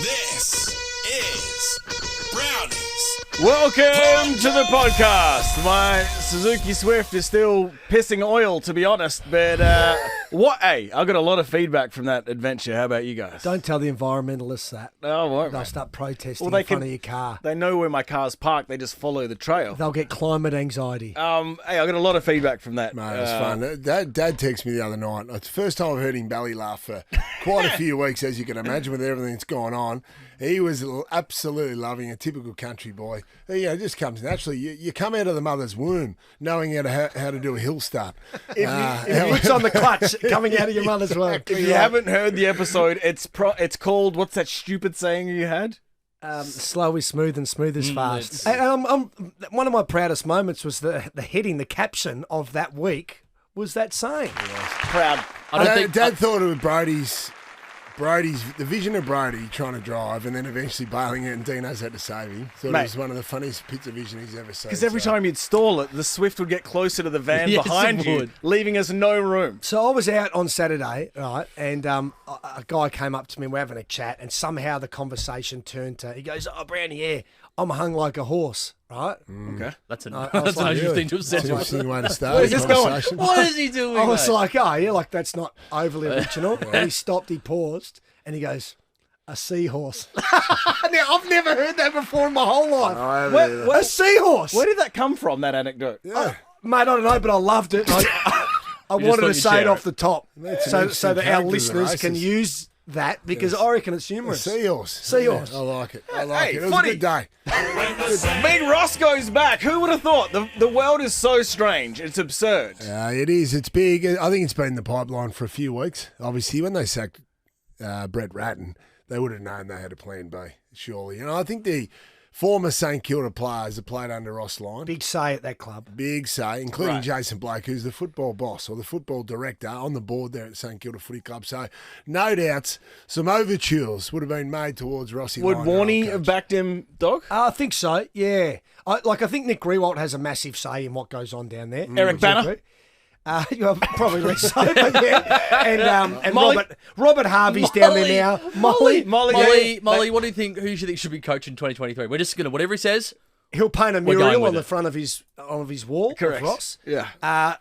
This is Brownies. Welcome to the podcast. My Suzuki Swift is still pissing oil, to be honest. But Hey, I got a lot of feedback from that adventure. How about you guys? Don't tell the environmentalists that. Oh, won't They'll mate. start protesting in front of your car. They know where my car's parked. They just follow the trail. They'll get climate anxiety. Hey, I got a lot of feedback from that. Mate, it was fun. Dad texted me the other night. It's the first time I've heard him belly laugh for quite a few weeks, as you can imagine, with everything that's gone on. He was absolutely loving a typical country boy. It just comes naturally. You come out of the mother's womb knowing how to do a hill start. It's on the clutch coming out of your mother's womb. If you haven't heard the episode, it's called, what's that stupid saying you had? Slow is smooth and smooth is fast. And one of my proudest moments was the heading, the caption of that week was that saying. Proud. Dad thought it was the vision of Brody trying to drive and then eventually bailing it, and Dino's had to save him. Thought it was one of the funniest bits of vision he's ever seen. Because every time you'd stall it, the Swift would get closer to the van Yes, behind it you, would. leaving us no room. So I was out on Saturday, right, and a guy came up to me, we're having a chat, and somehow the conversation turned to, he goes, "Oh, Browny, yeah, I'm hung like a horse," right? Okay. That's an I was like, unusual thing to have said. That's an interesting way to start Where's the this going? conversation. What is he doing? I was mate? like, oh, yeah, like that's not overly original. And he stopped, he paused, and he goes, "A seahorse." Now, I've never heard that before in my whole life. I haven't either. A seahorse. Where did that come from, that anecdote? Yeah. Mate, I don't know, but I loved it. I wanted thought to you'd say share it off it. the top That's an so interesting that our character, the listeners can races. use that because I reckon it's A humorous. seahorse. Seahorse. Yeah, I like it. I like Hey, it. It was footy. a good day. Big Roscoe's back. Who would have thought? The world is so strange. It's absurd. It is. It's big. I think it's been in the pipeline for a few weeks. Obviously, when they sacked Brett Ratton, they would have known they had a plan B, surely. And I think the former St Kilda players that played under Ross Lyon, Big say at that club. big say, including Right. Jason Blake, who's the football boss or the football director on the board there at St Kilda Footy Club. So, no doubts, some overtures would have been made towards Rossi Would Lyon, their old Warney coach. have backed him, Dog? I think so, yeah. I think Nick Grewalt has a massive say in what goes on down there. Eric Would you Banner? agree? Probably less so, but yeah. And Molly. Robert Harvey's down there now. Molly. Molly, Molly, what do you think? Who do you think should be coaching 2023? We're just gonna whatever he says. He'll paint a We're going mural with on the it. front of his wall. Correct. Of Ross. Yeah.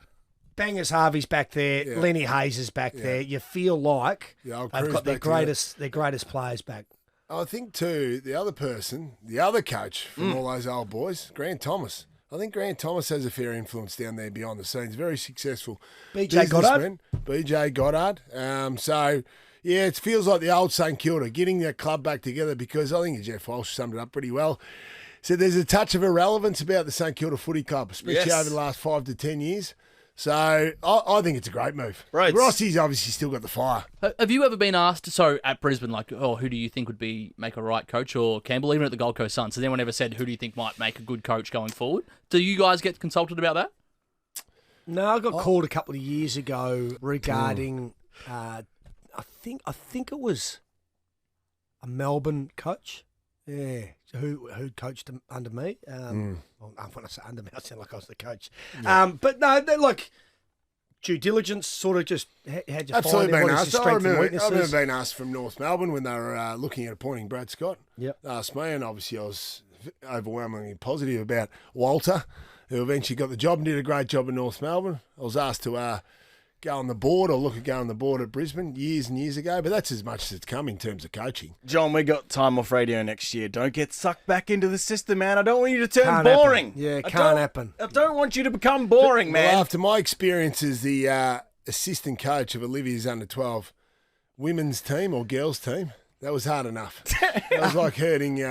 Bangers Harvey's back there. Yeah. Lenny Hayes is back there. You feel like Yeah, I'll they've cruise got their back to that. greatest players back. I think, too, the other coach from all those old boys, Grant Thomas. I think Grant Thomas has a fair influence down there behind the scenes. Very successful. BJ Goddard? businessman. BJ Goddard. So, yeah, it feels like the old St Kilda, getting that club back together, because I think Jeff Walsh summed it up pretty well. Said there's a touch of irrelevance about the St Kilda Footy Club, especially Yes. over the last 5 to 10 years. So I think it's a great move. Right. Rossi's obviously still got the fire. Have you ever been asked? So at Brisbane, like, oh, who do you think would make a right coach, or Campbell, even at the Gold Coast Suns? Has anyone ever said who do you think might make a good coach going forward? Do you guys get consulted about that? No, I got called a couple of years ago regarding. I think it was a Melbourne coach. Yeah, who coached under me. Well, when I say under me, I sound like I was the coach. But no, they're like due diligence. Sort of just had you Absolutely find been what is asked. your I strengths and remember weaknesses. being asked from North Melbourne when they were looking at appointing Brad Scott. Yep. Asked me, and obviously I was overwhelmingly positive about Walter, who eventually got the job and did a great job in North Melbourne. I was asked to go on the board or look at going on the board at Brisbane years and years ago, but that's as much as it's come in terms of coaching. John, we got time off radio next year. Don't get sucked back into the system, man. I don't want you to turn Can't boring. happen. Yeah, I can't don't- happen. I don't want you to become boring, man. Well, after my experience as the assistant coach of Olivia's under-12 women's team or girls team, that was hard enough. That was like herding...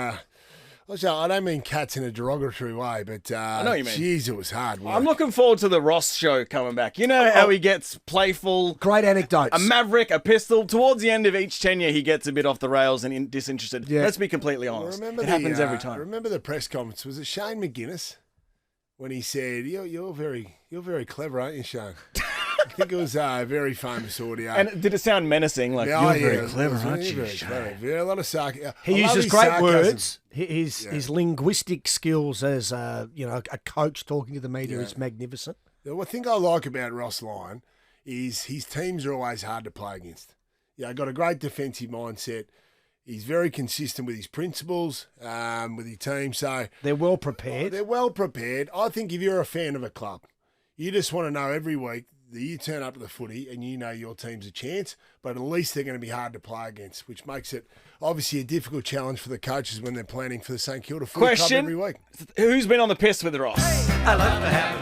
I don't mean cats in a derogatory way, but know what you mean. geez, it was hard work. I'm looking forward to the Ross show coming back. You know how he gets playful, Great anecdotes. a maverick, a pistol. Towards the end of each tenure, he gets a bit off the rails and disinterested. Yeah. Let's be completely honest. Remember It happens every time. Remember the press conference? Was it Shane McGuinness when he said, "You're very clever, aren't you, Shane?" I think it was a very famous audio. And did it sound menacing? Like, Yeah, you're very it clever, was aren't very, you? very Shane? clever. Yeah, a lot of sarcasm. He uses great words. His linguistic skills as a coach talking to the media is magnificent. One thing I like about Ross Lyon is his teams are always hard to play against. Yeah, got a great defensive mindset. He's very consistent with his principles, with his team. So They're well prepared. they're well prepared. I think if you're a fan of a club, you just want to know every week that you turn up to the footy and you know your team's a chance, but at least they're going to be hard to play against, which makes it obviously a difficult challenge for the coaches when they're planning for the St Kilda footy club Question. every week. Who's been on the piss with Ross?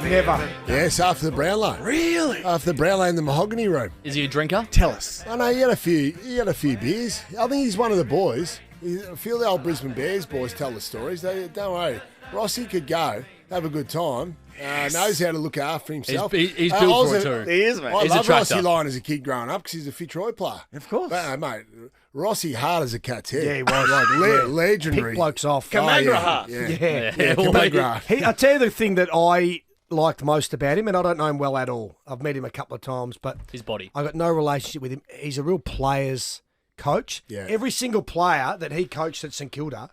Never. Yes, after the Brownlow. Really? After the Brownlow in the mahogany room. Is he a drinker? Tell us. I know he had a few beers. I think he's one of the boys. I feel the old Brisbane Bears boys tell the stories. Don't worry. Rossi could go, have a good time, knows how to look after himself. He's built for it too. He is, mate. I He's a love tractor. Rossi Lyon as a kid growing up because he's a Fitzroy player. Of course. But, mate, Rossi hard as a cat's head. Yeah, he was. Like Yeah. legendary. Pick blokes off. Camagra half. Yeah. Yeah. Camagra. I tell you the thing that I liked most about him, and I don't know him well at all. I've met him a couple of times, but His body. I got no relationship with him. He's a real player's coach. Yeah. Every single player that he coached at St Kilda,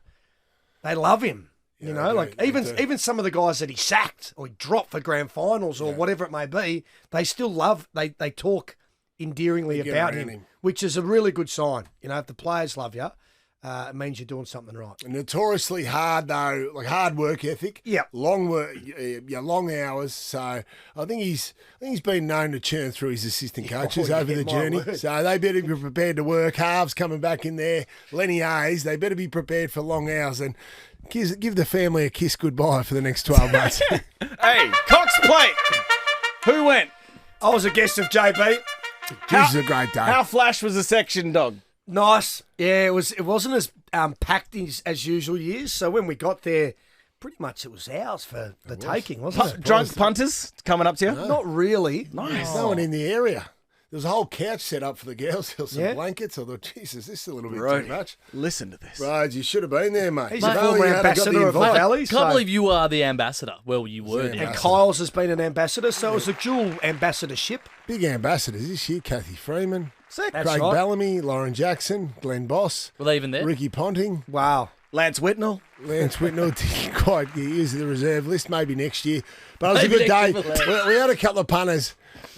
they love him. You know, they like do, they do. even some of the guys that he sacked or he dropped for grand finals or whatever it may be, they still love. They talk endearingly get about around him, him. which is a really good sign. You know, if the players love you, it means you're doing something right. Notoriously hard though, like hard work ethic. Yep. Long work, long hours. So I think he's been known to churn through his assistant coaches Oh, over yeah, the my journey. word. So they better be prepared to work. Halves coming back in there. Lenny Hayes, they better be prepared for long hours and give the family a kiss goodbye for the next 12 months. Hey, Cox Plate. Who went? I was a guest of JB. This is a great day. How flash was the section, dog? Nice. Yeah, it wasn't as packed as usual years. So when we got there, pretty much it was ours for the taking, wasn't it? Drunk punters coming up to you? Not really. There's no one in the area. There was a whole couch set up for the girls. There was some Yeah. blankets. I thought, Jesus, this is a little bit Right. too much. Listen to this. Right, you should have been there, mate. He's If a only former you had got the ambassador of invite. Valley. Can't So, believe you are the ambassador. Well, you were the Yeah. and ambassador. Kyle's has been an ambassador, so it was a dual ambassadorship. Big ambassadors this year. Kathy Freeman, That's Craig right. Bellamy, Lauren Jackson, Glenn Boss, Were they even there? Ricky Ponting, Wow. Lance Whitnell. Lance Whitnell didn't quite use the reserve list, maybe next year. But it was Maybe a good day. next year. We had a couple of punters.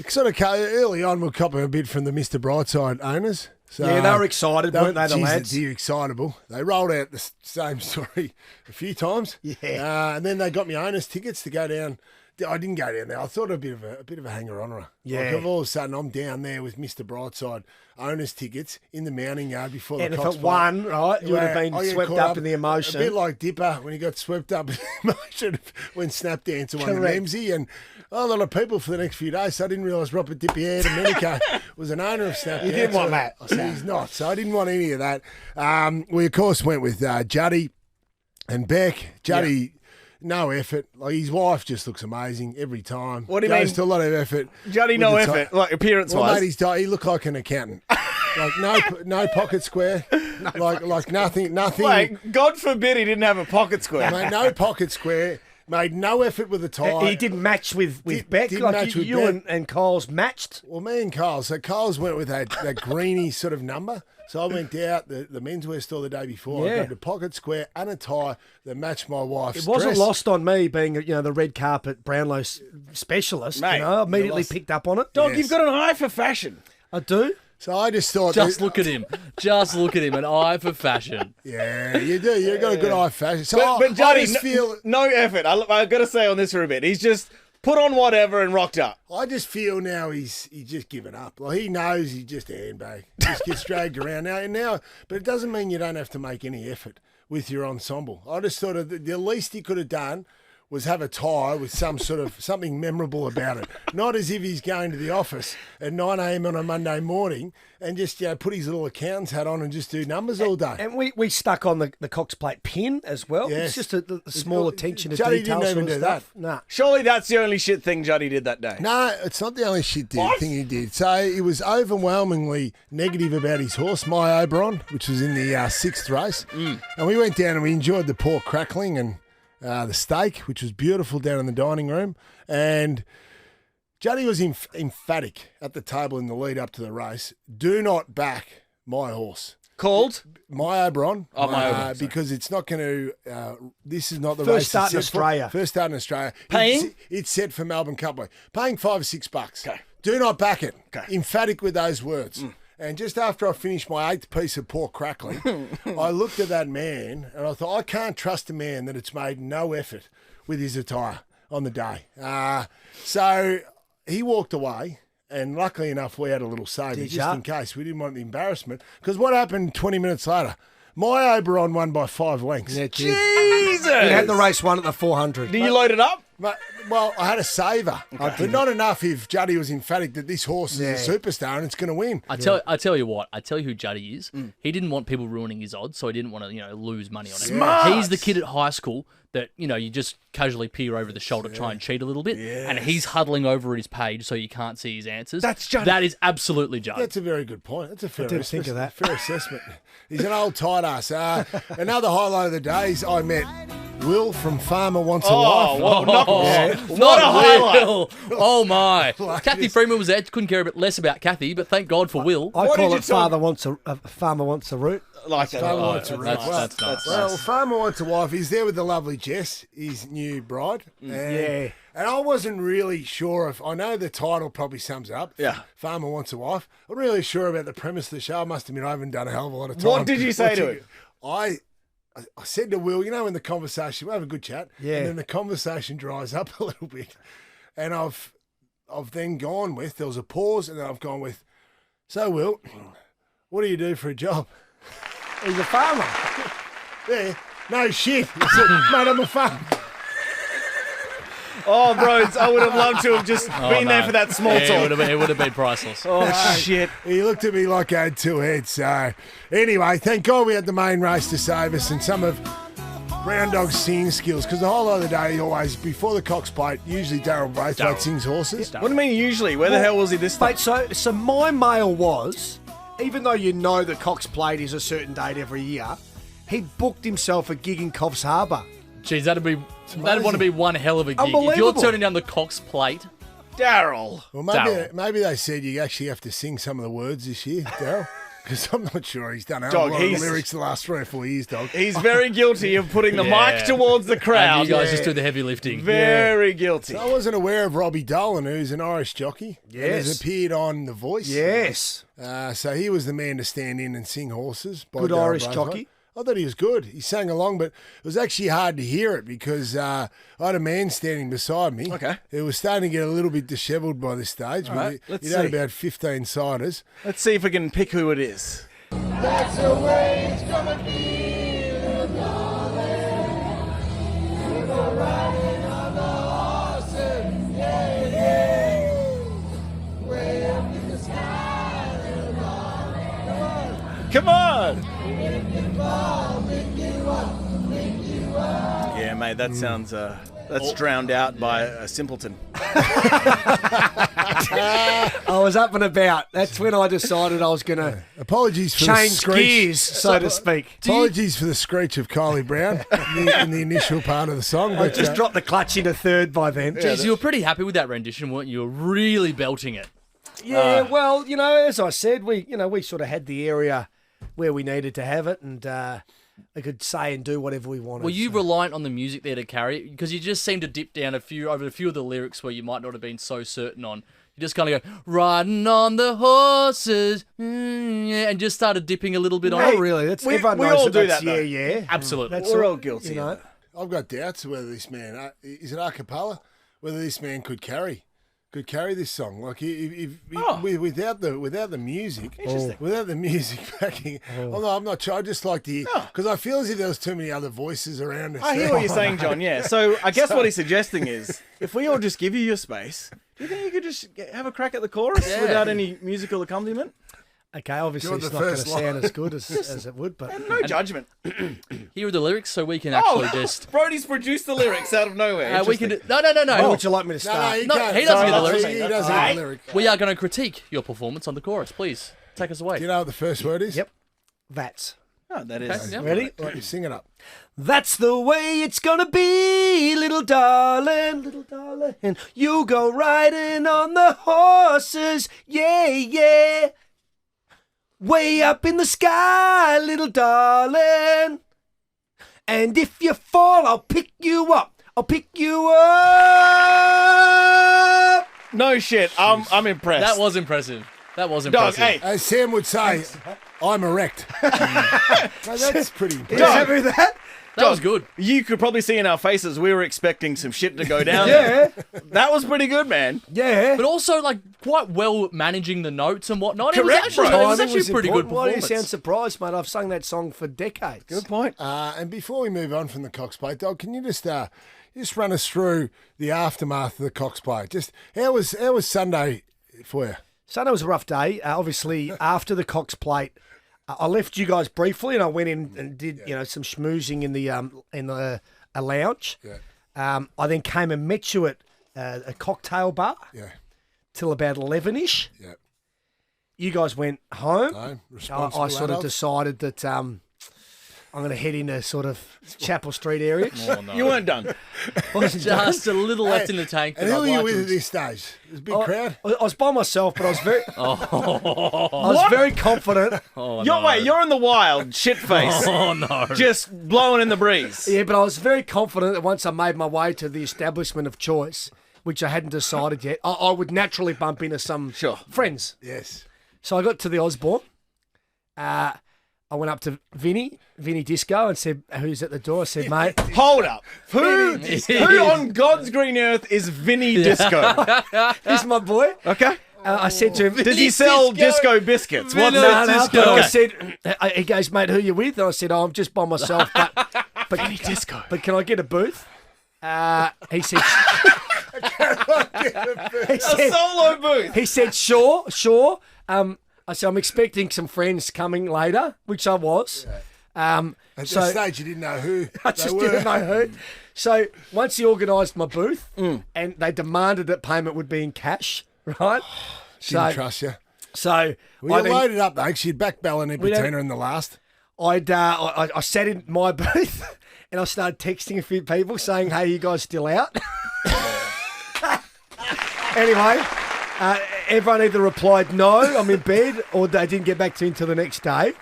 Sort of early on, we're copping a bit from the Mr. Brightside owners. So Yeah, they were excited, weren't they, the lads? They're excitable. They rolled out the same story a few times. Yeah. And then they got me owners tickets to go down. I didn't go down there. I thought a bit of a hanger-onerer. Yeah. Like all of a sudden, I'm down there with Mr. Brightside owners tickets in the mounting yard before And the if Cox it play. won, right, you would have Where been I get swept caught up in the emotion. A bit like Dipper when he got swept up in the emotion when Snap Dancer won the Correct. Ramsey. And a lot of people for the next few days. So I didn't realise Robert Dippier was an owner of Snap You Dancer. didn't want that. I said he's not. So I didn't want any of that. We, of course, went with Juddy and Beck. Juddy... No effort. Like his wife just looks amazing every time. What do you Goes mean? to a lot of effort. Juddy, with no the effort. ti- Like appearance Well, wise. mate, he looked like an accountant. Like no pocket square. like nothing. Like, God forbid he didn't have a pocket square. Mate, no pocket square. Made no effort with the tie. He didn't match with Beck. didn't Like match with you Beck. and Kyle's matched. Well, me and Carl. So Carl's went with that greeny sort of number. So I went out the menswear store the day before. I Yeah. grabbed a pocket square and a tie that matched my wife's It wasn't dress. lost on me being, the red carpet Brownlow specialist. Mate, I immediately lost- picked up on it. Dog, Yes. you've got an eye for fashion. I do. So I just thought, Just look at him. Just look at him. An eye for fashion. yeah, you do. You've got a good eye for fashion. So But I Juddy, just feel. no effort. I've got to say on this for a bit. He's just put on whatever and rocked up. I just feel now he's just given up. Like he knows he's just a handbag. Just gets dragged around now. But it doesn't mean you don't have to make any effort with your ensemble. I just thought of the least he could have done was have a tie with some sort of something memorable about it. Not as if he's going to the office at 9 a.m. on a Monday morning and just put his little accountant's hat on and just do numbers all day. And we stuck on the Cox Plate pin as well. Yes. It's just the small attention to Juddy detail didn't sort even of do stuff. Nah. Surely that's the only shit thing Juddy did that day. No, it's not the only shit What? thing he did. So he was overwhelmingly negative about his horse, My Oberon, which was in the sixth race. And we went down and we enjoyed the pork crackling and the steak, which was beautiful down in the dining room. And Juddy was emphatic at the table in the lead up to the race. Do not back my horse. Called? My Oberon. Oh, My Oberon, sorry. Because it's not going to. This is not the First race. start in it's set for- Australia. First start in Australia. Paying? It's set for Melbourne Cup Week. Paying $5 or $6. Okay. Do not back it. Okay. Emphatic with those words. And just after I finished my 8th piece of pork crackling, I looked at that man and I thought, I can't trust a man that it's made no effort with his attire on the day. So he walked away, and luckily enough, we had a little saver just in case. We didn't want the embarrassment. Because what happened 20 minutes later? My Oberon won by 5 lengths. Yeah, Jesus! You had the race won at the 400. Do you load it up? Well, I had a saver, but not enough if Juddy was emphatic that this horse is a superstar and it's going to win. I tell you what. I tell you who Juddy is. He didn't want people ruining his odds, so he didn't want to lose money on it. Smart. He's the kid at high school that you just casually peer over the shoulder, try and cheat a little bit, and he's huddling over at his page so you can't see his answers. That's Juddy. That is absolutely Juddy. That's a very good point. That's a fair didn't think of that. Fair assessment. He's an old tight ass. Another highlight of the day is I met Will from Farmer Wants a Wife. Well, not, Not a highlight. Will. Oh my! Kathy Freeman was there. Couldn't care a bit less about Kathy, but thank God for Will. I What call did it you Farmer Wants a Root. Like that. Farmer Wants a Wife. That's nice. Well, Farmer Wants a Wife. He's there with the lovely Jess, his new bride. And I wasn't really sure if... I know the title probably sums it up. Yeah. Farmer Wants a Wife. I'm really sure about the premise of the show. I must admit, I haven't done a hell of a lot of time. What did you say to it? I said to Will, in the conversation, we have a good chat. Yeah. And then the conversation dries up a little bit. And I've then gone with... There was a pause, and then I've gone with, so, Will, what do you do for a job? He's a farmer. Yeah, no shit. He said, mate, I'm a farmer. Oh, bros, I would have loved to have just been there for that small talk. It would have been priceless. Oh, shit. He looked at me like I had 2 heads. So, anyway, thank God we had the main race to save us and some of Brown Dog's singing skills. Because the whole other day, always, before the Cox Plate, usually Darryl Braithwaite sings horses. What do you mean usually? Where the hell was he this time? Mate, so my mail was, even though the Cox Plate is a certain date every year, he booked himself a gig in Coffs Harbour. Jeez, that'd want to be one hell of a gig. If you're Unbelievable. turning down the Cox Plate, Daryl. Well, maybe they said you actually have to sing some of the words this year, Darryl. Because I'm not sure he's done a lot of lyrics the last 3 or 4 years, dog. He's very guilty of putting the mic towards the crowd. and you guys just do the heavy lifting. Very guilty. I wasn't aware of Robbie Dolan, who's an Irish jockey. Yes. And has appeared on The Voice. Yes. So he was the man to stand in and sing horses. By Good Darryl Irish Braithwaite. jockey. I thought he was good. He sang along, but it was actually hard to hear it because I had a man standing beside me. Okay. It was starting to get a little bit dishevelled by this stage. All right, let's He'd had see. about 15 ciders. Let's see if we can pick who it is. That's the way it's gonna be, little darling. We'll go riding on the horses, yeah, yeah. Way up in the sky, little darling. Come on. Make you fall, make you up, make you up. Yeah, mate, that sounds... that's drowned out by a simpleton. I was up and about. That's when I decided I was going to Apologies for the change screech. gears, so to speak. Apologies for the screech of Kylie Brown in the initial part of the song. I But just dropped the clutch into third by then. Jeez, you were pretty happy with that rendition, weren't you? You were really belting it. Yeah, well, as I said, we sort of had the area where we needed to have it, and we could say and do whatever we wanted. Were you reliant on the music there to carry it? Because you just seemed to dip down over a few of the lyrics where you might not have been so certain on. You just kind of go, riding on the horses, yeah, and just started dipping a little bit on Not it. really. That's, we everyone knows all do that's, that, though. yeah. Absolutely. That's We're all- all guilty You know, of I've got doubts whether this man, is it a cappella, whether this man could carry this song. Like without the music, without the music backing. I'm not sure. I just like to hear because I feel as if there was too many other voices around us. I hear what you're saying, John, yeah. So I guess what he's suggesting is if we all just give you your space, do you think you could just have a crack at the chorus without any musical accompaniment? okay, obviously You're it's the not going to first line. sound as good as it would, but No judgment. Here are the lyrics, so we can actually just. Brody's produced the lyrics out of nowhere. We can. Interesting. No. how would you like me to No, start? he No, can't. he doesn't Sorry, get the lyrics. He doesn't get the lyric. We are going to critique your performance on the chorus. Please take us away. Do you know what the first word is? Yep. That's. Oh, that is. Yeah. Ready? Right, you sing it up. That's the way it's gonna be, little darling, and you go riding on the horses, yeah, yeah. Way up in the sky, little darling. And if you fall, I'll pick you up. I'll pick you up. No shit. I'm impressed. That was impressive. That was Dog, impressive. hey, As Sam would say, I'm erect. No, that's pretty You impressive. happy with that? That was good. you could probably see in our faces we were expecting some shit to go down. Yeah. That was pretty good, man. Yeah. But also, like, quite well managing the notes and whatnot. Correct, It was Timing actually was a pretty good important. Why do you performance. sound surprised, mate? I've sung that song for decades. Good point. And before we move on from the Cox Plate, Dog, can you just run us through the aftermath of the Cox Plate? Just how was Sunday for you? Sunday was a rough day. Obviously, after the Cox Plate, I left you guys briefly, and I went in and did some schmoozing in the lounge. Yeah. I then came and met you at a cocktail bar Yeah. till about 11ish. Yeah. You guys went home. No, I responsible sort of adults. decided that I'm going to head into sort of Chapel Street area. Oh, no. You weren't done. Just a little left in the tank. And but who I'd are you like with to- at this stage? There's a big crowd. I was by myself, but I was very, I was very confident. Oh, You're, no. wait, you're in the wild, shit face, Oh, no. just blowing in the breeze. Yeah, but I was very confident that once I made my way to the establishment of choice, which I hadn't decided yet, I would naturally bump into some Sure. friends. Yes. So I got to the Osborne. I went up to Vinny Disco, and said, "Who's at the door?" I said, "Mate." Hold up. Who on God's green earth is Vinny Disco? He's my boy. Okay. I said to him, Does he sell disco biscuits? What? No, no. But I Okay. said, he goes, "Mate, who you with?" And I said, "Oh, I'm just by myself, but Vinny Disco. But can I get a booth?" He said, A solo booth. he said, sure. I said, I'm expecting some friends coming later, which I was. At So- this stage, you didn't know who I they just were. didn't know who. So once he organised my booth, and they demanded that payment would be in cash, right? Didn't trust you. So Well, I you then- loaded up, though, 'cause you'd back Bell and We don't- Patina in the last. I sat in my booth and I started texting a few people saying, "Hey, you guys still out?" Anyway, everyone either replied, "No, I'm in bed," or they didn't get back to me until the next day.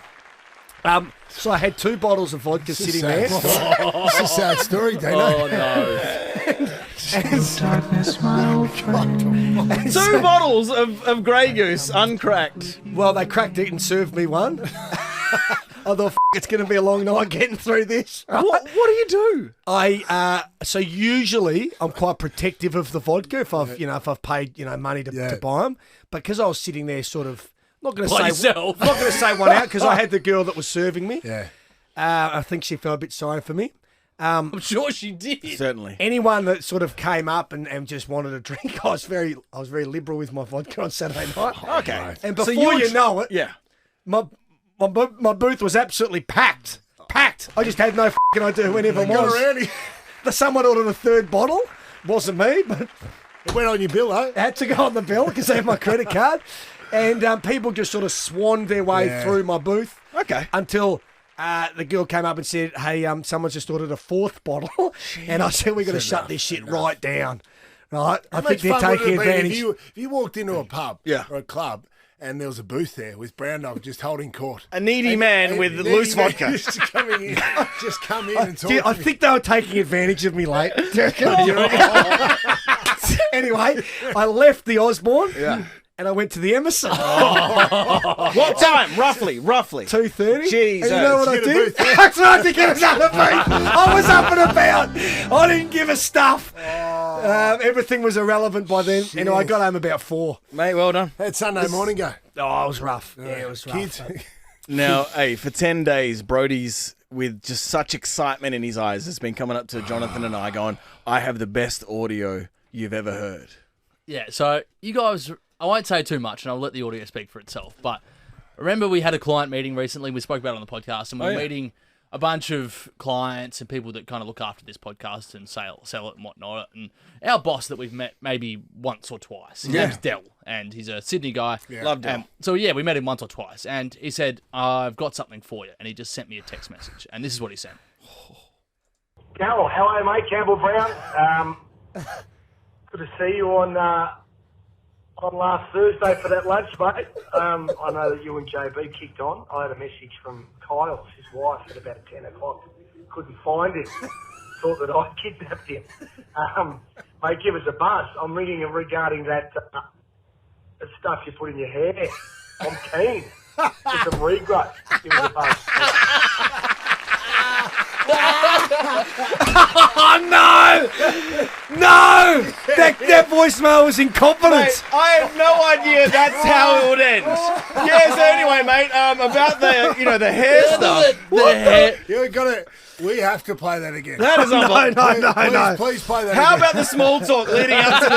So I had 2 bottles of vodka sitting there. It's a sad story, Dino. Oh, no. 2 bottles of Grey Goose uncracked. Well, they cracked it and served me one. I thought, it's going to be a long night getting through this. What do you do? So usually I'm quite protective of the vodka if I've paid money to buy them. But because I was sitting there, sort of not going to By say yourself. not going to say one out because I had the girl that was serving me. Yeah. I think she felt a bit sorry for me. I'm sure she did. Certainly. Anyone that sort of came up and just wanted a drink, I was very liberal with my vodka on Saturday night. Okay. And So before you you know it, Yeah. my booth was absolutely packed. Packed. I just had no fucking idea who anyone Got was. around him. Someone ordered a 3rd bottle. Wasn't me, but It went on your bill, though. I had to go on the bill because I had my credit card. And people just sort of swanned their way Yeah. through my booth Okay. until the girl came up and said, "Hey, someone's just ordered a 4th bottle." And I said, "We've got to shut this shit right down." Right? I How think much they're fun would taking it have been advantage. if you walked into a pub Yeah. or a club and there was a booth there with Brown Dog just holding court. A needy man with And loose then vodka. Just coming in, just come in and talk. Dude, I to me. think they were taking advantage of me late. Anyway, I left the Osborne and I went to the Emerson. What time? Roughly. 2:30. Jesus. And you know what I Get a did? booth, yeah. I tried to get another booth. I was up and about. I didn't give a stuff. Everything was irrelevant by then. Anyway, I got home about 4. Mate, well done. How'd Sunday morning go? Oh, it was rough. Yeah, it was rough. Kids. Now, hey, for 10 days, Brody's with just such excitement in his eyes has been coming up to Jonathan and I going, I have the best audio you've ever heard. Yeah, so you guys, I won't say too much and I'll let the audio speak for itself, but remember we had a client meeting recently, we spoke about it on the podcast, and we were meeting a bunch of clients and people that kind of look after this podcast and sell it and whatnot, and our boss that we've met maybe once or twice, his name's Dell, and he's a Sydney guy. Love Dell. So yeah, we met him once or twice, and he said, I've got something for you, and he just sent me a text message, and this is what he sent. Campbell, hello mate, Campbell Brown. Good to see you on last Thursday for that lunch, mate. I know that you and JB kicked on. I had a message from Kyle, his wife, at about 10 o'clock. Couldn't find him. Thought that I kidnapped him. Mate, give us a buzz. I'm ringing regarding that the stuff you put in your hair. I'm keen for some regrowth. Give us a buzz. Oh, no! No! That voicemail was incompetence. Mate, I have no idea that's how it would end. Yeah, so anyway, mate, about the hair stuff. The hair. You got it. We have to play that again. That is unbelievable. Please play that How again. about the small talk leading up to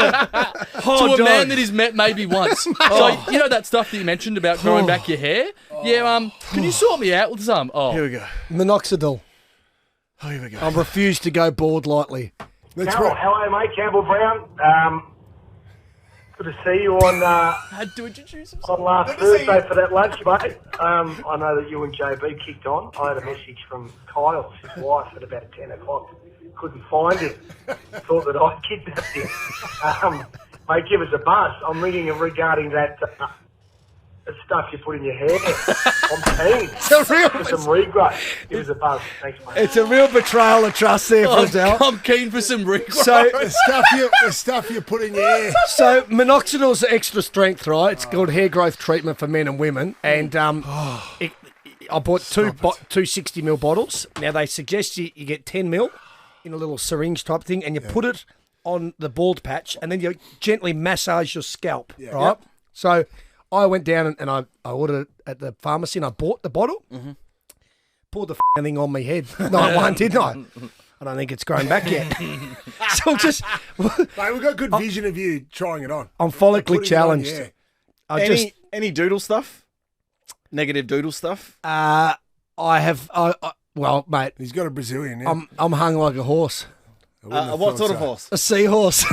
the To a man that he's met maybe once. So, you know that stuff that you mentioned about growing back your hair? Yeah, can you sort me out with some? Oh, Here we go. Minoxidil. Oh, here we go. I refuse to go bald lightly. Let's Campbell, rock. how are you, mate? Campbell Brown. Good to see you on had to introduce himself. on last Thursday for that lunch, mate. I know that you and JB kicked on. I had a message from Kyle, his wife, at about 10 o'clock. Couldn't find him. Thought that I kidnapped him. Mate, give us a buzz. I'm ringing him regarding that stuff you put in your hair. I'm keen for some regrowth. Give us a buzz. Thanks, mate. It's a real betrayal of trust there, Frizzell. I'm keen for some regrowth. So, The stuff you put in your hair. so minoxidil's extra strength, right? It's called hair growth treatment for men and women, and I bought two 60ml bottles. Now they suggest you get 10ml in a little syringe type thing, and you put it on the bald patch, and then you gently massage your scalp, right? Yep. So I went down and I ordered it at the pharmacy, and I bought the bottle, poured the thing on my head. No, I won't, didn't I? I don't think it's grown back yet. So I'm just, Mate, we've got good vision of you trying it on. I'm follically Putting it on, challenged. yeah. I Any doodle stuff? Negative doodle stuff? I have, well, mate, He's got a Brazilian, yeah. I'm hung like a horse. I wouldn't have What thought sort of so. horse? A seahorse.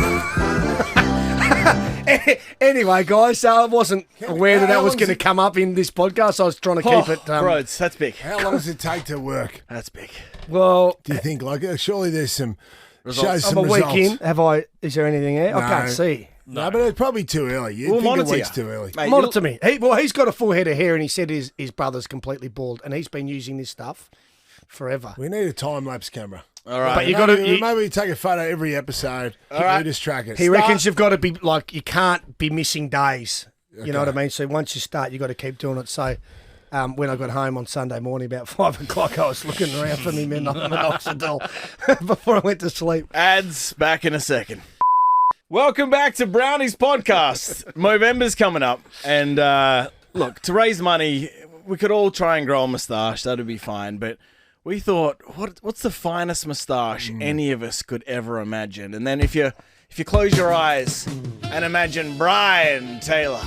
Anyway, guys, I wasn't aware that how was long's going to it- come up in this podcast. I was trying to keep it. Roads, that's big. How long does it take to work? That's big. Well, Do you think? Like, surely there's some shows I'm some a week results. in. Have I? Is there anything there? I No. can't see. No, but it's probably too early. You We'll think a monitor week's you. too early. Mate, Monitor me. He's got a full head of hair, and he said his brother's completely bald, and he's been using this stuff forever. We need a time lapse camera. All right. But you maybe, got to. maybe we take a photo every episode. right. We just track it. He reckons you've got to be like, you can't be missing days. You know what I mean? So once you start, you got to keep doing it. So when I got home on Sunday morning about 5 o'clock, I was looking around for me minoxidil before I went to sleep. Ads back in a second. Welcome back to Brownie's podcast. Movember's coming up, and look, to raise money, we could all try and grow a moustache. That'd be fine, but we thought, what's the finest moustache any of us could ever imagine? And then if you close your eyes and imagine Brian Taylor,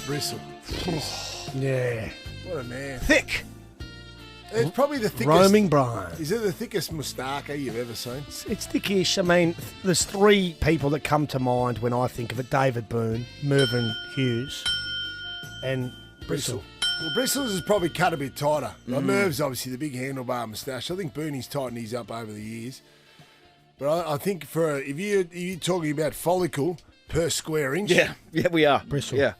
Bristle. Yeah. What a man. thick. It's probably the thickest. Roaming Brian. Is it the thickest moustache you've ever seen? It's thickish. I mean, there's three people that come to mind when I think of it: David Boone, Mervyn Hughes, and Bristle. Well, Bristles is probably cut a bit tighter. Like Merv's obviously the big handlebar moustache. I think Booney's tightened his up over the years. But I think if you're talking about follicle per square inch, Yeah, we are. Bristle. Yeah.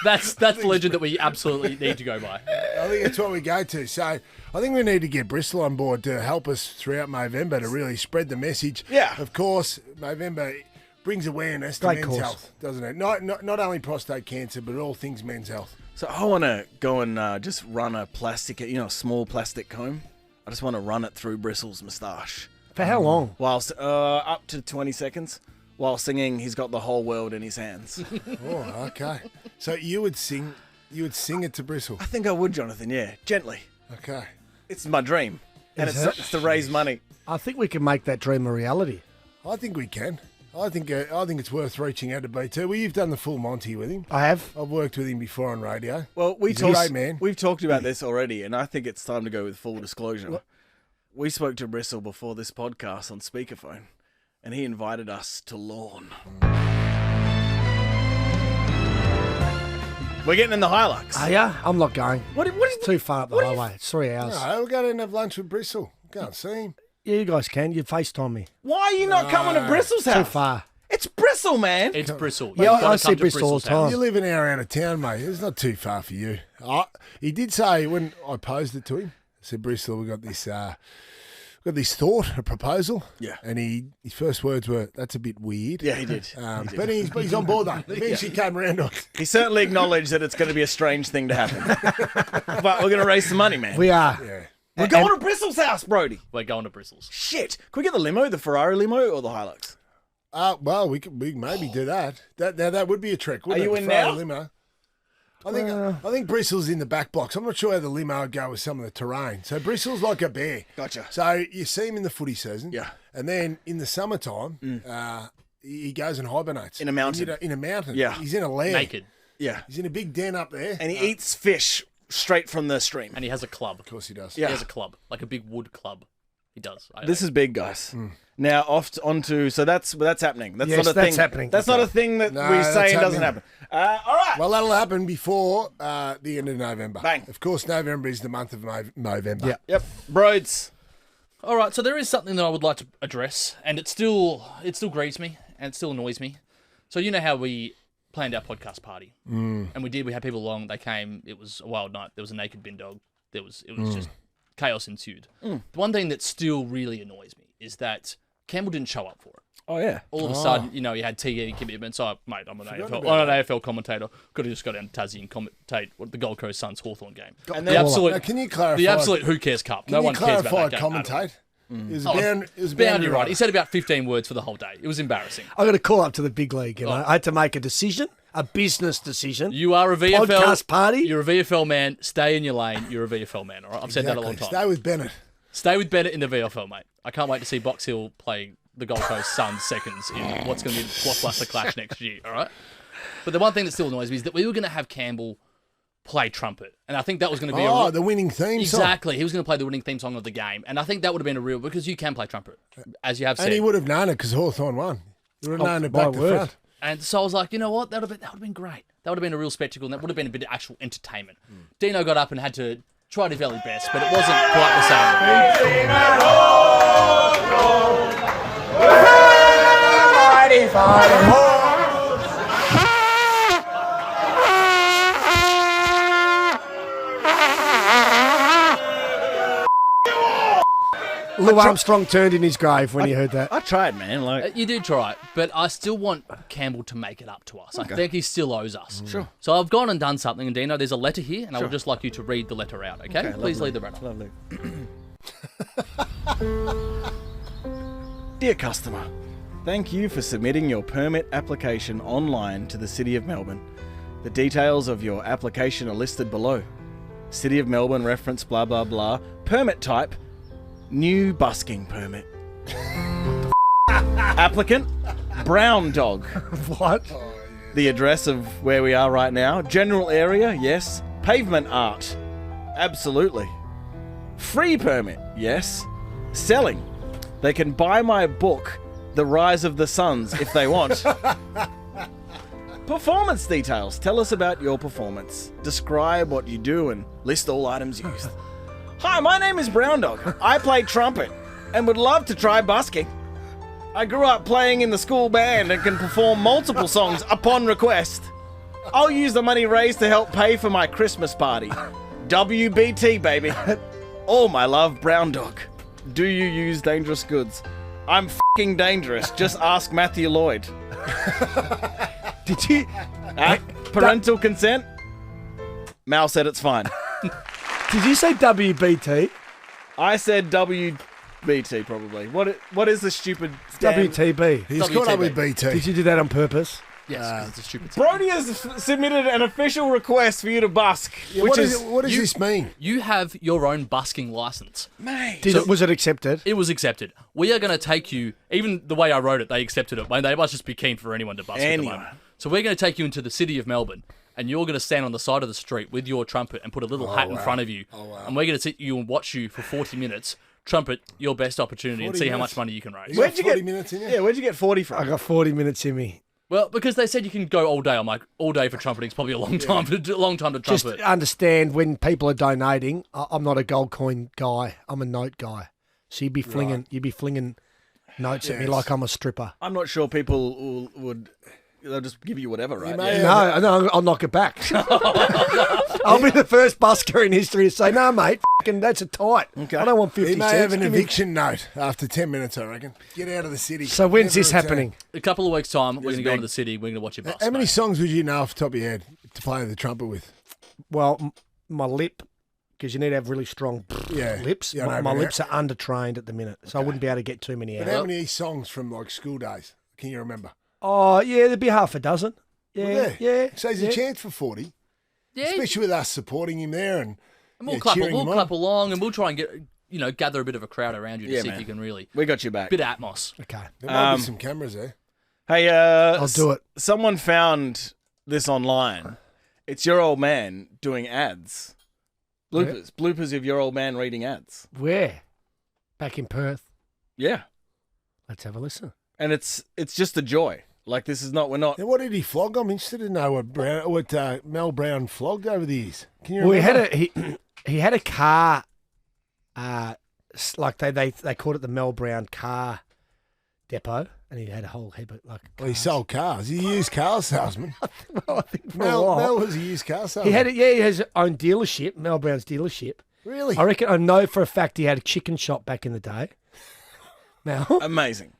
That's the legend that we absolutely need to go by. I think that's what we go to. So I think we need to get Bristol on board to help us throughout Movember to really spread the message. Yeah. Of course, Movember brings awareness to Great men's cause. health, doesn't it? Not only prostate cancer, but all things men's health. So I want to go and just run a small plastic comb. I just want to run it through Bristle's moustache. For how long? Whilst up to 20 seconds. While singing, he's got the whole world in his hands. Oh, okay. So you would sing it to Bristle. I think I would, Jonathan. Yeah, gently. Okay. It's my dream, and Is it's it? to raise money. I think we can make that dream a reality. I think we can. I think it's worth reaching out to B2. Well, you've done the full Monty with him. I have. I've worked with him before on radio. Well, He's a great man. We've talked about this already, and I think it's time to go with full disclosure. We spoke to Bristle before this podcast on speakerphone, and he invited us to Lawn. We're getting in the Hilux. Oh, yeah? I'm not going. What It's too far up the what do you- highway. It's 3 hours. No, we'll go and have lunch with Bristle. Go and see him. Yeah, you guys can. You FaceTime me. Why are you not coming to Bristle's Too house? far. It's Bristle, man. It's Bristle. Yeah, You've gotta I see come to Bristol all Bristle's the time. house. You live an hour out of town, mate. It's not too far for you. He did say when I posed it to him, I said, Bristol, we got this got this thought, a proposal. Yeah. And his first words were, "That's a bit weird." Yeah, he did. But he's on board though. Eventually came around on it. He certainly acknowledged that it's going to be a strange thing to happen. But we're going to raise some money, man. We are. Yeah. We're going to Bristol's house, Brody. We're going to Bristol's. Shit. Can we get the limo, the Ferrari limo, or the Hilux? Well, we could maybe do that. That would be a trick. Wouldn't Are you it? in The Ferrari now? Limo. I think Bristol's in the back blocks. I'm not sure how the limo would go with some of the terrain. So Bristol's like a bear. Gotcha. So you see him in the footy season. Yeah. And then in the summertime, he goes and hibernates. In a mountain. In a mountain. Yeah. He's in a lair. Naked. Yeah. He's in a big den up there. And he eats fish straight from the stream. And he has a club. Of course he does. Yeah. He has a club, like a big wood club. He does. This is big, guys. Now onto so that's happening. That's Yes, not a that's thing. happening. That's not a thing that No, we that's say doesn't happen. happening. All right. Well, that'll happen before the end of November. Bang. Of course, November is the month of November. Yeah. Yep. Broads. All right, so there is something that I would like to address, and it still grieves me, and it still annoys me. So you know how we planned our podcast party, and we had people along. They came. It was a wild night. There was a naked bin dog. It was just chaos ensued. The one thing that still really annoys me is that Campbell didn't show up for it. Oh yeah. All of a sudden, you had TE commitments. Oh, mate, I'm an about AFL commentator. Could have just got down to Tassie and commentate the Gold Coast Suns Hawthorn game. And The then- absolute, Now, can you clarify? the absolute who cares cup. Can No you one cares clarify about that game. at all. commentate? It was Oh, bound. It was Bound, bound. you're right. He said about 15 words for the whole day. It was embarrassing. I got to call up to the big league. I had to make a decision, a business decision. You are a VFL Podcast party? You're a VFL man. Stay in your lane. You're a VFL man. All right, I've said that a long time. Stay with Bennett. Stay with Bennett in the VFL, mate. I can't wait to see Box Hill play the Gold Coast Suns seconds in what's going to be the blockbuster clash next year. All right. But the one thing that still annoys me is that we were going to have Campbell play trumpet, and I think that was going to be The winning theme song. exactly. He was going to play the winning theme song of the game, and I think that would have been a real because you can play trumpet, as you have said. And he would have known it because Hawthorn won. He would have known it my back to word. front. And so I was like, you know what? That would have been great. That would have been a real spectacle, and that would have been a bit of actual entertainment. Dino got up and had to try his very best, but it wasn't quite the same. Lou Armstrong turned in his grave when he heard that. I tried, man. Like You do try it, but I still want Campbell to make it up to us. I think he still owes us. Sure. So I've gone and done something, and Dino, there's a letter here, and I would just like you to read the letter out, okay? Please lovely. lead the letter. Lovely. Dear customer, thank you for submitting your permit application online to the City of Melbourne. The details of your application are listed below. City of Melbourne reference blah blah blah. Permit type, new busking permit. Applicant, brown dog. What? The address of where we are right now. General area, yes. Pavement art, absolutely. Free permit, yes. Selling, they can buy my book, The Rise of the Suns, if they want. Performance details, tell us about your performance. Describe what you do and list all items used. Hi, my name is Brown Dog. I play trumpet and would love to try busking. I grew up playing in the school band and can perform multiple songs upon request. I'll use the money raised to help pay for my Christmas party. WBT, baby. Oh, my love, Brown Dog. Do you use dangerous goods? I'm f***ing dangerous. Just ask Matthew Lloyd. Did you? Parental consent? Mal said it's fine. Did you say WBT? I said WBT probably. What is the stupid stand? WTB. He's caught up with BT. Did you do that on purpose? Yes, because it's a stupid Brody has submitted an official request for you to busk, Yeah, which what does this mean? You have your own busking license. mate. Was it accepted? It was accepted. We are going to take you, even the way I wrote it, they accepted it. They must just be keen for anyone to busk at the Anyone. moment. So we're going to take you into the City of Melbourne, and you're going to stand on the side of the street with your trumpet and put a little hat in front of you. And we're going to sit you and watch you for 40 minutes, trumpet your best opportunity and 40 see how minutes? much money you can raise. You Where'd got you 40 get- minutes in you? Yeah, where'd you get 40 from? I got 40 minutes in me. Well, because they said you can go all day. I'm like, all day for trumpeting is probably a long time to Just trumpet. understand when people are donating, I'm not a gold coin guy. I'm a note guy. So you'd be flinging notes at me Yes. like I'm a stripper. I'm not sure people would they'll just give you whatever, right? may Yeah. No, I'll knock it back. I'll be the first busker in history to say, no, mate, that's a tight. Okay. I don't want 50 He may cents. have an Give me- eviction note after 10 minutes, I reckon. Get out of the city. So when's Never this return. happening? A couple of weeks' time, we're going to go big. into the city. We're going to watch your bus. How many mate. songs would you know off the top of your head to play the trumpet with? Well, my lip, because you need to have really strong Yeah. lips. Yeah, I know my about lips are undertrained at the minute, so I wouldn't be able to get too many But out. how many songs from like school days can you remember? Oh, yeah, there'd be half a dozen. Well, Yeah, there. yeah. So there's yeah. a chance for 40, Yeah, especially with us supporting him there and and we'll cheering him on. clap along, and we'll try and gather a bit of a crowd around you to Yeah, see man. if you can really We got you back. bit of atmos. Okay. There might be some cameras there. Hey, I'll do it. Someone found this online. It's your old man doing ads. Bloopers of your old man reading ads. Where? Back in Perth. Yeah. Let's have a listen. And it's just a joy. Like, this is not, we're not. Now, what did he flog? I'm interested to know what Mel Brown flogged over the years. Can you Well, remember? he had a car, like they called it the Mel Brown car depot, and he had a whole heap of like. Well, he cars. sold cars. He used car salesman. Well, I think for a Mel while. was a used car salesman. He had it. Yeah, he has his own dealership, Mel Brown's dealership. Really? I reckon. I know for a fact he had a chicken shop back in the day. Mel. Amazing.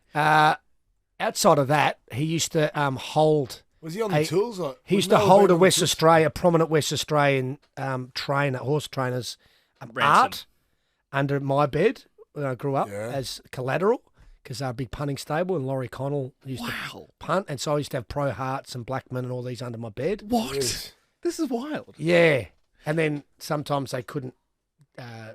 Outside of that, he used to hold. Was he on the tools? Like, He used to hold a West Australia, prominent West Australian horse trainer's Ransom. art under my bed when I grew up Yeah. as collateral because they're a big punting stable and Laurie Connell used to punt. And so I used to have Pro Hearts and Blackman and all these under my bed. What? Yes. This is wild. Yeah. And then sometimes they couldn't,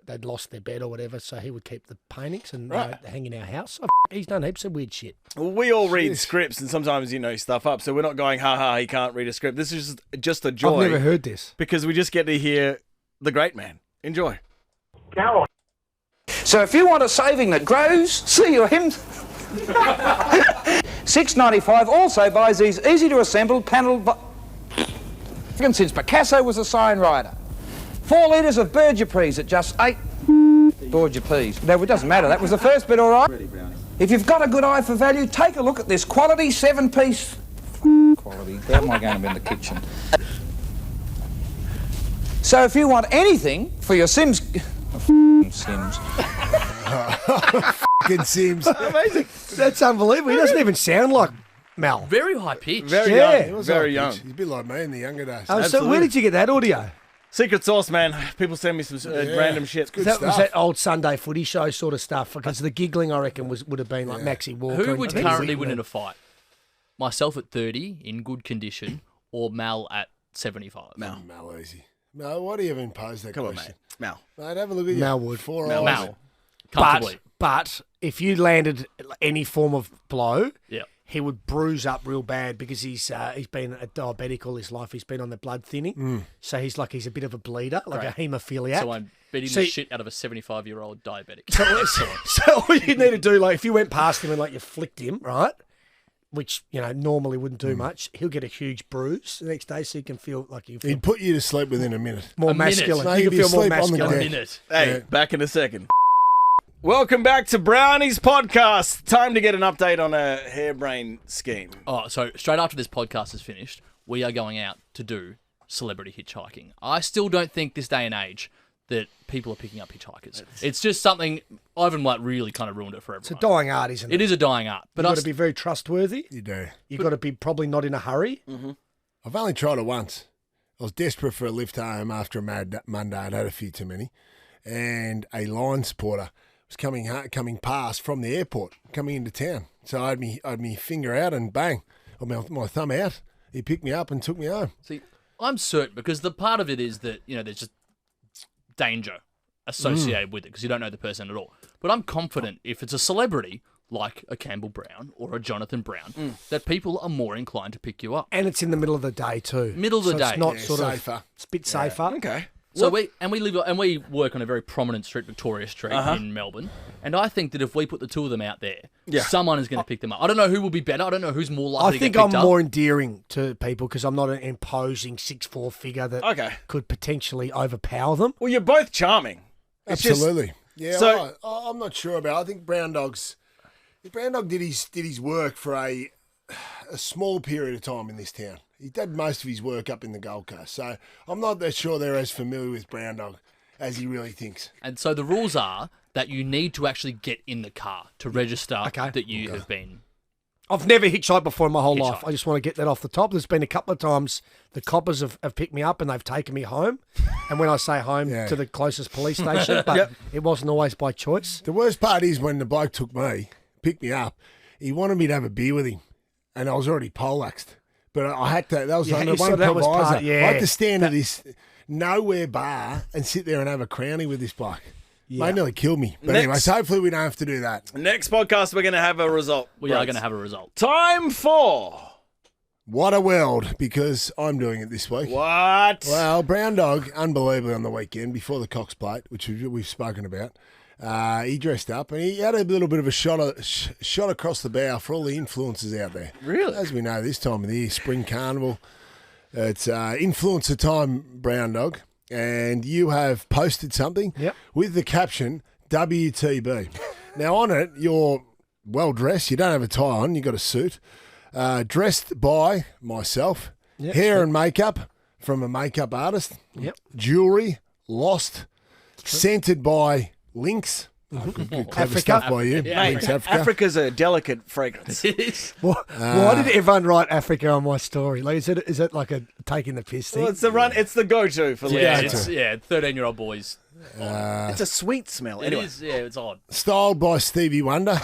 they'd lost their bed or whatever, so he would keep the paintings and Right. hang in our house. So he's done heaps of weird shit. Well, we all read Jeez. scripts and sometimes, stuff up. So we're not going, ha ha, he can't read a script. This is just a joy. I've never heard this. Because we just get to hear the great man. Enjoy. Go. So if you want a saving that grows, see your him. $6.95 also buys these easy to assemble panel. Since Picasso was a sign writer. 4 litres of Burger-Peas at just 8 Burger-Peas. No, it doesn't matter. That was the first bit, all right. If you've got a good eye for value, take a look at this quality 7-piece. Quality. How am I going to be in the kitchen? So if you want anything for your Sims. Sims. Fucking Sims. Amazing. That's unbelievable. He doesn't even sound like Mel. Very high pitch. Very Yeah. young. Very Like young. He's a bit like me in the younger days. So Absolutely. where did you get that audio? Secret sauce, man. People send me some random shit. Good Was stuff. that old Sunday footy show sort of stuff? Because the giggling, I reckon, would have been like Maxie Walker. Who and would Keith currently Ziegler. win in a fight? Myself at 30 in good condition, or Mal at 75? Mal. Mal easy. No, why do you even pose that Come on, question? mate. Mal. Mate, have a look at Mal your would. 4 Mal. eyes. Mal. Comfortably. But if you landed any form of blow, Yeah. he would bruise up real bad because he's been a diabetic all his life. He's been on the blood thinning, so he's a bit of a bleeder, like a haemophiliac. So I'm beating See- the shit out of a 75-year-old diabetic. So all you need to do, like, if you went past him and like you flicked him, right, which normally wouldn't do much, he'll get a huge bruise the next day, so you can feel like you feel He'd put you to sleep within a minute. more a minute. masculine. No, you you'd can be feel more asleep on the masculine. deck. Minute. Hey, Yeah. back in a second. Welcome back to Brownie's podcast. Time to get an update on a harebrained scheme. Oh, so straight after this podcast is finished, we are going out to do celebrity hitchhiking. I still don't think this day and age that people are picking up hitchhikers. It's just something Ivan White really kind of ruined it for It's a everyone. dying art, isn't it? It is a dying art, but You've I got to be very trustworthy. You do. You've got to be probably not in a hurry. I've only tried it once. I was desperate for a lift home after a mad Monday. I'd had a few too many. And a line supporter was coming past from the airport, coming into town. So I had me finger out and bang, or my thumb out. He picked me up and took me home. See, I'm certain because the part of it is that, there's just danger associated with it because you don't know the person at all. But I'm confident if it's a celebrity like a Campbell Brown or a Jonathan Brown, that people are more inclined to pick you up. And it's in the middle of the day too. Middle of the So day. It's not Yeah, sort safer. of. It's a bit safer. Okay. So we work on a very prominent street, Victoria Street in Melbourne, and I think that if we put the two of them out there, someone is going to pick them up. I don't know who will be better. I don't know who's more likely I to think get I'm picked up. more endearing to people because I'm not an imposing 6'4" figure that Okay. could potentially overpower them. Well, you're both charming. It's just- Absolutely. Yeah, So- I'm not sure about it. I think Brown Dog did his work for a a small period of time in this town. He did most of his work up in the Gold Coast. So I'm not that sure they're as familiar with Brown Dog as he really thinks. And so the rules are that you need to actually get in the car to register that you have been. I've never hitchhiked before in my whole life. Hitchhiked. I just want to get that off the top. There's been a couple of times the coppers have picked me up and they've taken me home. And when I say home, Yeah. to the closest police station, but it wasn't always by choice. The worst part is when the bloke took me, picked me up, he wanted me to have a beer with him. And I was already poleaxed. But I had to, that was Yeah, the you one said that was proviso. part- yeah. I had to stand at this nowhere bar and sit there and have a crownie with this bloke. Mate, nearly killed me. But anyway, so hopefully we don't have to do that. Next podcast, we're going to have a result. We are going to have a result. Time for... What a world, because I'm doing it this week. What? Well, Brown Dog, unbelievably on the weekend, before the Cox Plate, which we've spoken about, he dressed up and he had a little bit of a shot across the bow for all the influencers out there. Really? As we know, this time of the year, Spring Carnival, it's influencer time, Brown Dog, and you have posted something with the caption, WTB. Now on it, you're well dressed, you don't have a tie on, you got a suit, dressed by myself, hair and makeup from a makeup artist, jewellery, lost, scented by Lynx. Good clever Africa. stuff by you. Lynx Africa. Africa's a delicate fragrance. Why did everyone write Africa on my story? Like, is it like a taking the piss thing? Well, it's the go-to for Yeah, Lynx. it's 13-year-old boys. It's a sweet smell. It Anyway. is, yeah, it's odd. Styled by Stevie Wonder.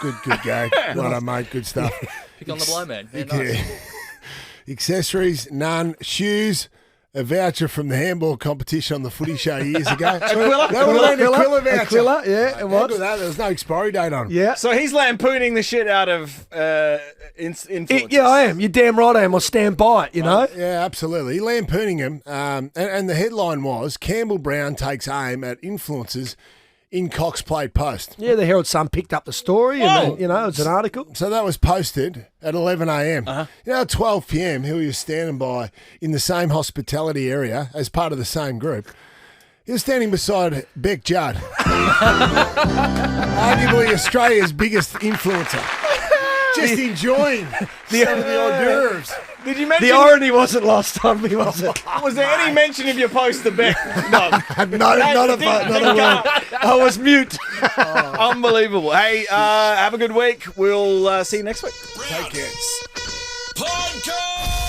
Good gag. Well done, mate. Good stuff. Pick on the blow, man. Yeah, nice. Yeah. Accessories, none. Shoes, a voucher from the handball competition on the footy show years ago. Aquila voucher. Aquila, yeah, it How was. good that? There was no expiry date on it. Yeah. So he's lampooning the shit out of influencers. Yeah, I am. You're damn right I am. I'll stand by it, you know? Yeah, absolutely. Lampooning him. And the headline was, Campbell Brown takes aim at influencers in Cox Plate Post. Yeah, the Herald Sun picked up the story and, it's an article. So that was posted at 11 a.m. You know, at 12 p.m., he was standing by in the same hospitality area as part of the same group. He was standing beside Beck Judd, arguably Australia's biggest influencer. Just enjoying some of the hors d'oeuvres. Did you mention... The irony wasn't lost on me, was it? Was there any mention of your post to Beck? No. Not a word. I was mute. Unbelievable. Hey, have a good week. We'll see you next week. Brownies Podcast.